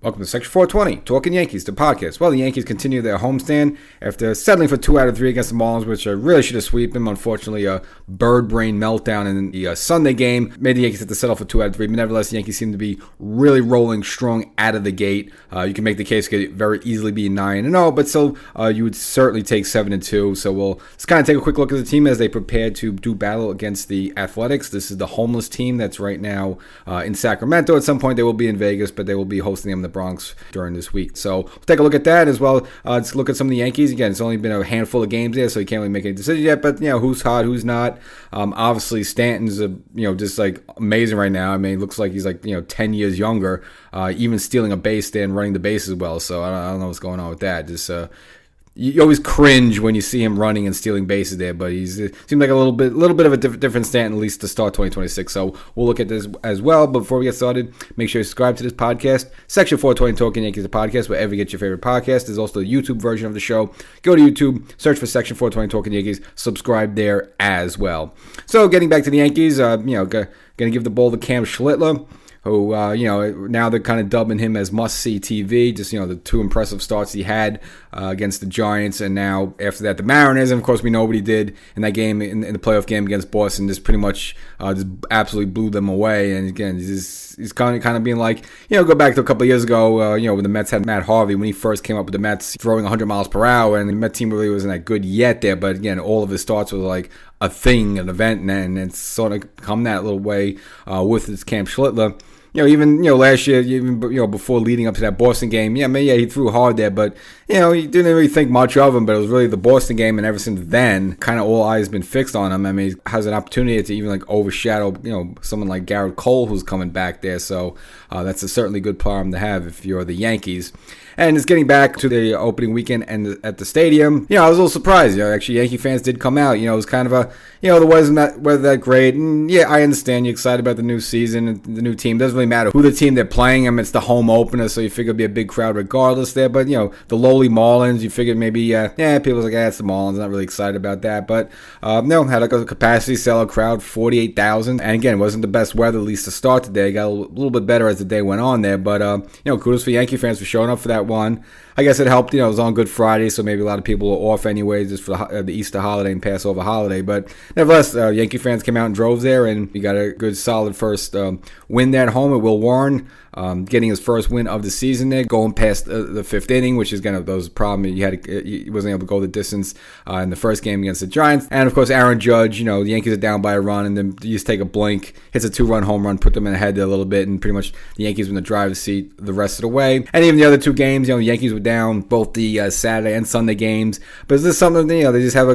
Welcome to Section 420, Talkin Yankees, the podcast. Well, the Yankees continue their homestand after settling for 2 out of 3 against the Marlins, which I really should have swept them. Unfortunately, a bird brain meltdown in the Sunday game made the Yankees have to settle for 2 out of 3. But nevertheless, the Yankees seem to be really rolling strong out of the gate. You can make the case could very easily be 9-0, but still, you would certainly take 7-2. So we'll just kind of take a quick look at the team as they prepare to do battle against the Athletics. This is the homeless team that's right now in Sacramento. At some point, they will be in Vegas, but they will be hosting them in the Bronx during this week. So we'll take a look at that as well. Let's look at some of the Yankees. Again, it's only been a handful of games there, so you can't really make any decisions yet. But who's hot, who's not. Obviously, Stanton's just like amazing right now. I mean, it looks like he's like 10 years younger, even stealing a base there and running the base as well. So I don't know what's going on with that. Just you always cringe when you see him running and stealing bases there, but it seems like a little bit of a different Stanton, at least to start 2026. So we'll look at this as well. But before we get started, make sure you subscribe to this podcast, Section 420 Talkin Yankees, the podcast, wherever you get your favorite podcast. There's also a YouTube version of the show. Go to YouTube, search for Section 420 Talkin Yankees, subscribe there as well. So getting back to the Yankees, going to give the ball to Cam Schlittler, who, now they're kind of dubbing him as must-see TV. Just, the 2 impressive starts he had against the Giants, and now after that the Mariners. And of course, we know what he did in that game, in the playoff game against Boston. Just pretty much just absolutely blew them away. And again, he's kind of being like, go back to a couple of years ago, when the Mets had Matt Harvey, when he first came up with the Mets, throwing 100 miles per hour, and the Met team really wasn't that good yet there. But again, all of his starts was like a thing, an event, and it's sort of come that little way with this Cam Schlittler. Even last year, even before leading up to that Boston game, he threw hard there, but he didn't really think much of him. But it was really the Boston game, and ever since then, kind of all eyes been fixed on him. I mean, he has an opportunity to even overshadow someone like Garrett Cole, who's coming back there. So that's a certainly good problem to have if you're the Yankees. And it's getting back to the opening weekend and at the stadium. I was a little surprised. Actually, Yankee fans did come out. It was kind of a, the weather that great. And I understand you're excited about the new season and the new team. It doesn't really matter who the team they're playing. I mean, it's the home opener, so you figure it'd be a big crowd regardless there. But, the lowly Marlins, you figured maybe, people was like, it's the Marlins. Not really excited about that. But, no, had like a capacity sellout crowd, 48,000. And again, it wasn't the best weather, at least to start the day. Got a little bit better as the day went on there. But, kudos for Yankee fans for showing up for that one. I guess it helped, it was on Good Friday, so maybe a lot of people were off anyway, just for the Easter holiday and Passover holiday. But nevertheless, Yankee fans came out in droves there, and we got a good, solid first win there at home at Will Warren. Getting his first win of the season there, going past the 5th inning, which is kind of those problems. He wasn't able to go the distance in the first game against the Giants. And of course, Aaron Judge, the Yankees are down by a run, and then you just take a blink, hits a 2-run home run, put them in ahead there a little bit, and pretty much the Yankees were in the driver's seat the rest of the way. And even the other 2 games, the Yankees were down both the Saturday and Sunday games. But is this something, they just have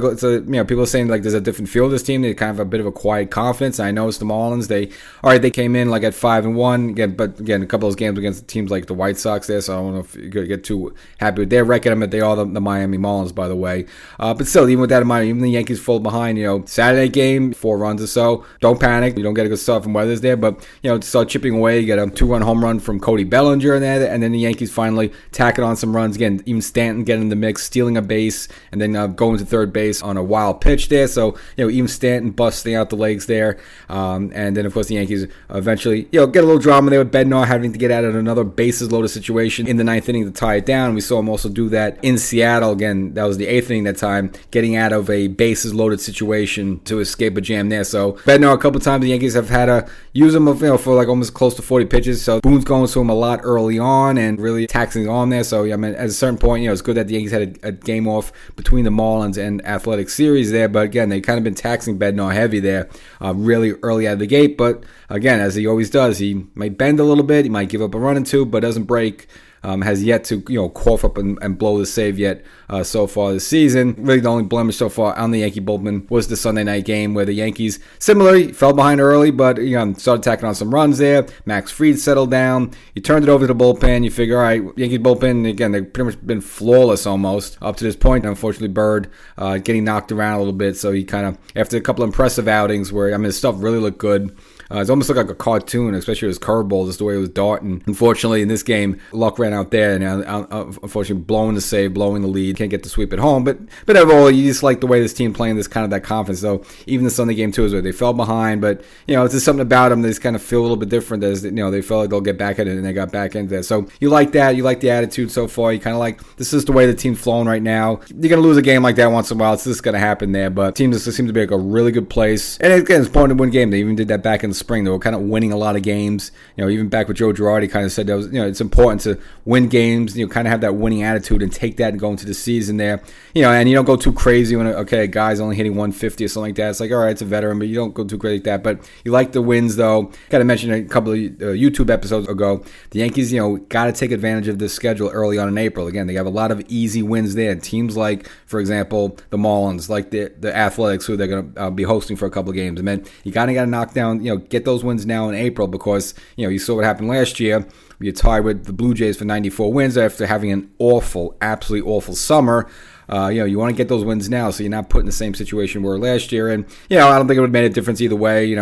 people are saying like there's a different feel of this team. They kind of have a bit of a quiet confidence. I know it's the Marlins. They came in like at 5-1 again, but again, a couple of those games against teams like the White Sox there, so I don't know if you're going to get too happy with their record. I mean, they are the Miami Marlins, by the way. But still, even with that in mind, even the Yankees fall behind, Saturday game, 4 runs or so. Don't panic. You don't get a good start from weather's there, but, start chipping away. You get a 2-run home run from Cody Bellinger in there, and then the Yankees finally tacking on some runs. Again, even Stanton getting in the mix, stealing a base, and then going to third base on a wild pitch there. So, even Stanton busting out the legs there. And then, of course, the Yankees eventually, get a little drama there with Bednar having to get out of another bases-loaded situation in the 9th inning to tie it down. We saw him also do that in Seattle. Again, that was the 8th inning that time, getting out of a bases-loaded situation to escape a jam there. So, Bednar, a couple times the Yankees have had to use him for like almost close to 40 pitches. So, Boone's going to him a lot early on and really taxing on there. So, I mean, at a certain point, it's good that the Yankees had a game off between the Marlins and Athletic series there. But again, they kind of been taxing Bednar heavy there really early out of the gate. But again, as he always does, he might bend a little bit. He might give up a run or 2, but doesn't break. Has yet to cough up and blow the save yet so far this season. Really the only blemish so far on the Yankee bullpen was the Sunday night game where the Yankees similarly fell behind early, but started tacking on some runs there. Max Fried settled down. You turned it over to the bullpen. You figure, all right, Yankees bullpen, again, they've pretty much been flawless almost up to this point. Unfortunately, Bird getting knocked around a little bit, so he kind of, after a couple of impressive outings where, his stuff really looked good, It's almost like a cartoon, especially his curveball, just the way it was darting. Unfortunately, in this game, luck ran out there, and unfortunately, blowing the save, blowing the lead, can't get the sweep at home. But overall, you just like the way this team playing this kind of that confidence. So even the Sunday game too is where they fell behind, but it's just something about them that just kind of feel a little bit different. As they felt like they'll get back at it, and they got back into it. So you like that. You like the attitude so far. You kind of like this is the way the team's flowing right now. You're gonna lose a game like that once in a while. It's just gonna happen there. But the team just seems to be like a really good place. And again, it's important to win game. They even did that back in the spring. They were kind of winning a lot of games. Even back with Joe Girardi kind of said that was it's important to win games. Kind of have that winning attitude and take that and go into the season there. And you don't go too crazy when a guy's only hitting 150 or something like that. It's like, all right, it's a veteran, but you don't go too crazy like that. But you like the wins though. Got to mention a couple of YouTube episodes ago, the Yankees got to take advantage of this schedule early on in April. Again, they have a lot of easy wins there. Teams like, for example, the Marlins, like the Athletics, who they're going to be hosting for a couple of games. And then you got to knock down, get those wins now in April because, you saw what happened last year. You tied with the Blue Jays for 94 wins after having an awful, absolutely awful summer. You want to get those wins now so you're not put in the same situation we were last year. And, I don't think it would have made a difference either way.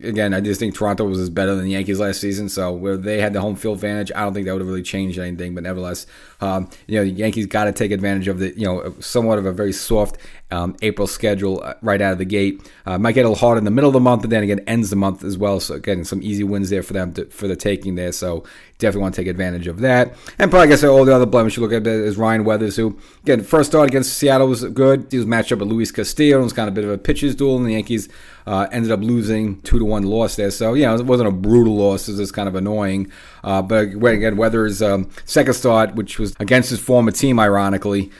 Again, I just think Toronto was better than the Yankees last season. So where they had the home field advantage, I don't think that would have really changed anything. But nevertheless, the Yankees got to take advantage of the, somewhat of a very soft April schedule right out of the gate. Might get a little hard in the middle of the month, but then again, ends the month as well. So again, some easy wins there for them for the taking there. So definitely want to take advantage of that. And probably, I guess, all the other blemish you look at is Ryan Weathers, who, again, first start against Seattle was good. He was matched up with Luis Castillo. It was kind of a bit of a pitcher's duel, and the Yankees ended up losing 2-1 loss there. So, it wasn't a brutal loss. It was just kind of annoying. But again, Weathers' second start, which was against his former team, ironically,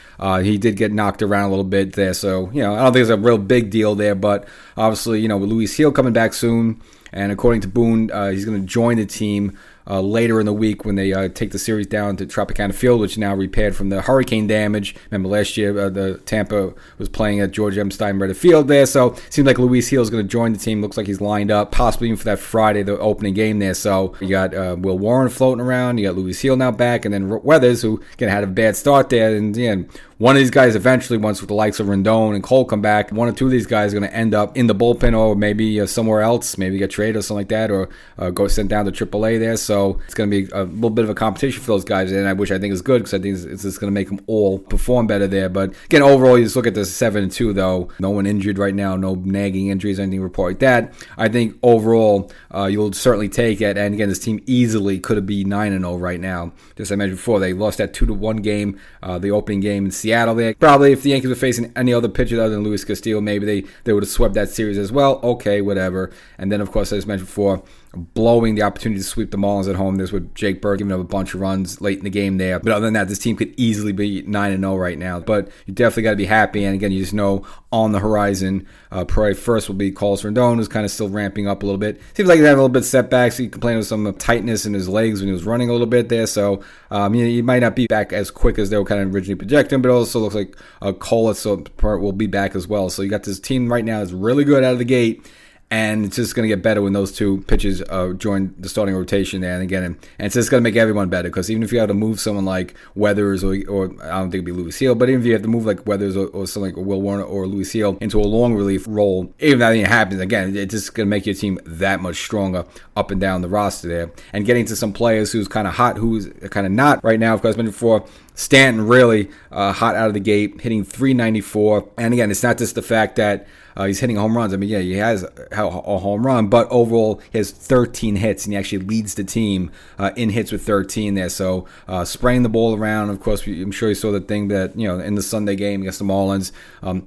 he did get knocked around a little bit there. So, I don't think it's a real big deal there. But obviously, with Luis Gil coming back soon, and according to Boone, he's going to join the team later in the week when they take the series down to Tropicana Field, which is now repaired from the hurricane damage. Remember last year, the Tampa was playing at George M. Steinbrenner Field there, so it seems like Luis Gil is going to join the team. Looks like he's lined up, possibly even for that Friday, the opening game there. So you got Will Warren floating around, you got Luis Gil now back, and then Weathers, who again had a bad start there, and one of these guys eventually, once with the likes of Rendon and Cole come back, one or two of these guys are going to end up in the bullpen or maybe somewhere else, maybe get traded or something like that, or go sent down to AAA there. So it's going to be a little bit of a competition for those guys, and which I think is good because I think it's just going to make them all perform better there. But again, overall, you just look at the 7-2 though. No one injured right now, no nagging injuries, anything report like that. I think overall, you'll certainly take it. And again, this team easily could have been 9-0 right now. Just as I mentioned before, they lost that 2-1 game, the opening game in Seattle there. Probably if the Yankees were facing any other pitcher other than Luis Castillo, maybe they would have swept that series as well. Okay, whatever. And then, of course, as mentioned before, blowing the opportunity to sweep the Marlins at home. There's with Jake Bird giving up a bunch of runs late in the game there. But other than that, this team could easily be 9-0 right now. But you definitely got to be happy. And again, you just know on the horizon, probably first will be Carlos Rendon, who's kind of still ramping up a little bit. Seems like he's had a little bit of setbacks. He complained of some tightness in his legs when he was running a little bit there. So he might not be back as quick as they were kind of originally projecting, but it also looks like Carlos will be back as well. So you got this team right now that's really good out of the gate. And it's just going to get better when those two pitchers join the starting rotation there. And again, and it's just going to make everyone better because even if you have to move someone like Weathers or I don't think it'd be Luis Gil, but even if you have to move like Weathers or someone like Will Warner or Luis Gil into a long relief role, even if that even happens, again, it's just going to make your team that much stronger up and down the roster there. And getting to some players who's kind of hot, who's kind of not right now, of course, I mentioned before, Stanton really hot out of the gate, hitting .394. And again, it's not just the fact that he's hitting home runs. I mean, yeah, he has a home run, but overall he has 13 hits, and he actually leads the team in hits with 13 there. So spraying the ball around. Of course, I'm sure you saw the thing that, in the Sunday game against the Marlins,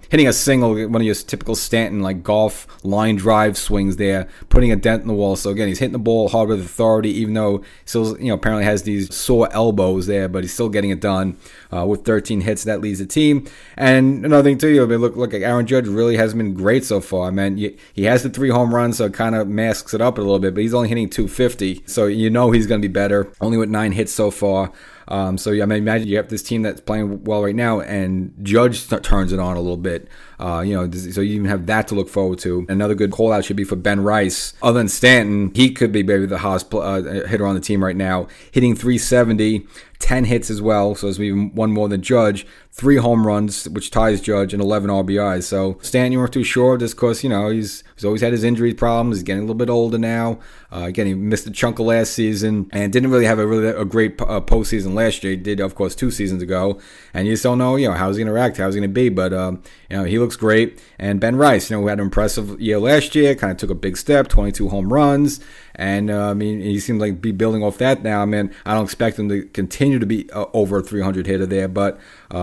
hitting a single, one of your typical Stanton, like golf line drive swings there, putting a dent in the wall. So again, he's hitting the ball hard with authority, even though he still, apparently has these sore elbows there, but he's still getting it done. With 13 hits, that leads the team. And another thing too, look, Aaron Judge really hasn't been great so far. I mean, he has the 3 home runs, so it kind of masks it up a little bit, but he's only hitting .250, so he's going to be better. Only with 9 hits so far. So I mean, imagine you have this team that's playing well right now, and Judge turns it on a little bit. So you even have that to look forward to. Another good call out should be for Ben Rice. Other than Stanton, he could be maybe the hottest hitter on the team right now, hitting .370. 10 hits as well, so there's even one more than Judge. 3 home runs, which ties Judge, and 11 RBIs. So Stanton, you weren't too sure of this because, he's He's always had his injury problems. He's getting a little bit older now. Again, he missed a chunk of last season and didn't really have a great postseason last year. He did, of course, 2 seasons ago. And you just don't know, how's he going to react, how's he going to be. But, he looks great. And Ben Rice, who had an impressive year last year, kind of took a big step, 22 home runs. And, he seems like be building off that now. I don't expect him to continue to be over a 300 hitter there. But, he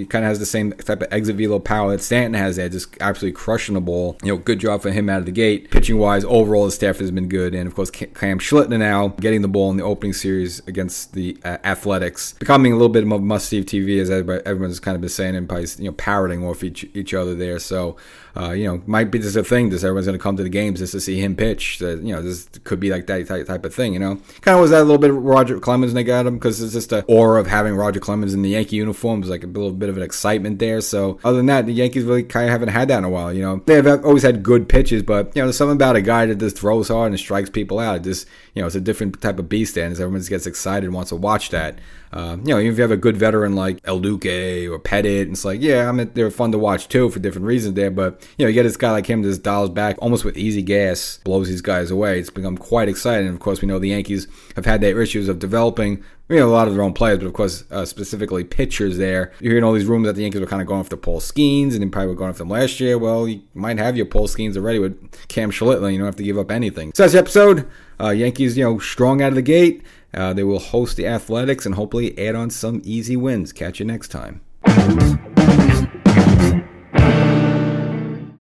kind of has the same type of exit velo power that Stanton has there, just absolutely crushing the ball. Good job for him out of the gate. Pitching-wise, overall, the staff has been good. And, of course, Cam Schlittner now getting the ball in the opening series against the Athletics, becoming a little bit of a must-see TV, as everyone's kind of been saying, and probably, parroting off each other there. So, might be just a thing. Just everyone's going to come to the games just to see him pitch. This could be like that type of thing, Kind of was that a little bit of Roger Clemens when they got him, because it's just the aura of having Roger Clemens in the Yankee uniform. There's like a little bit of an excitement there. So, other than that, the Yankees really kind of haven't had that in a while, They've always had good pitches, but, there's something about a guy that just throws hard and strikes people out. It just, it's a different type of beast there, and everyone just gets excited and wants to watch that. Even if you have a good veteran like El Duque or Pettit, it's like, they're fun to watch too for different reasons there. But, you get this guy like him that just dials back almost with easy gas, blows these guys away. It's become quite exciting. And of course, we know the Yankees have had their issues of developing, a lot of their own players, but of course, specifically pitchers there. You're hearing all these rumors that the Yankees were kind of going after Paul Skeens, and they probably were going after them last year. Well, you might have your Paul Skeens already with Cam Schlittler. You don't have to give up anything. So that's the episode. Yankees, strong out of the gate. They will host the Athletics and hopefully add on some easy wins. Catch you next time.